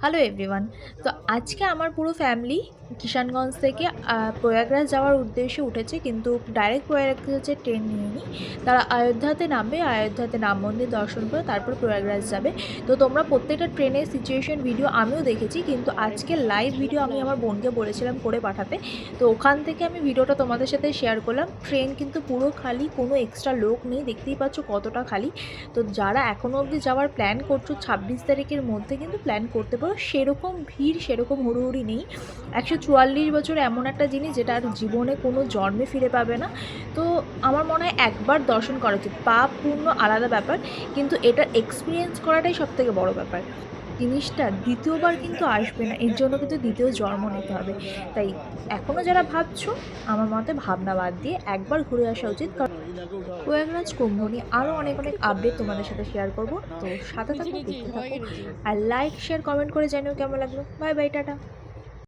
Hello everyone. তো আজকে আমার পুরো ফ্যামিলি কিষানগঞ্জ থেকে প্রয়াগরাজ যাওয়ার উদ্দেশ্যে উঠেছে, কিন্তু ডাইরেক্ট প্রয়াগরাজের ট্রেন নিয়ে তারা অযোধ্যাতে নামবে। অযোধ্যাতে রাম মন্দির দর্শন করে তারপর প্রয়াগরাজ যাবে। তো তোমরা প্রত্যেকটা ট্রেনের সিচুয়েশন ভিডিও আমিও দেখেছি, কিন্তু আজকে লাইভ ভিডিও আমি আমার বোনকে বলেছিলাম করে পাঠাতে। তো ওখান থেকে আমি ভিডিওটা তোমাদের সাথে শেয়ার করলাম। ট্রেন কিন্তু পুরো খালি, কোনো এক্সট্রা লোক নেই, দেখতেই পাচ্ছ কতটা খালি। তো যারা এখনও অবধি যাওয়ার প্ল্যান করছো 26 তারিখের মধ্যে কিন্তু প্ল্যান করতে পারো। সেরকম ভিড়, সেরকম হুড়োহুড়ি নেই। 144 বছর এমন একটা জিনিস যেটা আর জীবনে কোনো জন্মে ফিরে পাবে না। তো আমার মনে হয় একবার দর্শন করা উচিত। পাপ পুণ্য আলাদা ব্যাপার, কিন্তু এটার এক্সপিরিয়েন্স করাটাই সবথেকে বড় ব্যাপার। জিনিসটা দ্বিতীয়বার কিন্তু আসবে না, এর জন্য কিন্তু দ্বিতীয় জন্ম নিতে হবে। তাই এখনও যারা ভাবছো, আমার মতে ভাবনা বাদ দিয়ে একবার ঘুরে আসা উচিত। কারণ প্রয়াগরাজ কুম্ভ নিয়ে আরও অনেক অনেক আপডেট তোমাদের সাথে শেয়ার করব। তো সাথে থাকো, দেখতে থাকো, আর লাইক শেয়ার কমেন্ট করে জানিও কেমন লাগলো। Bye bye, tata.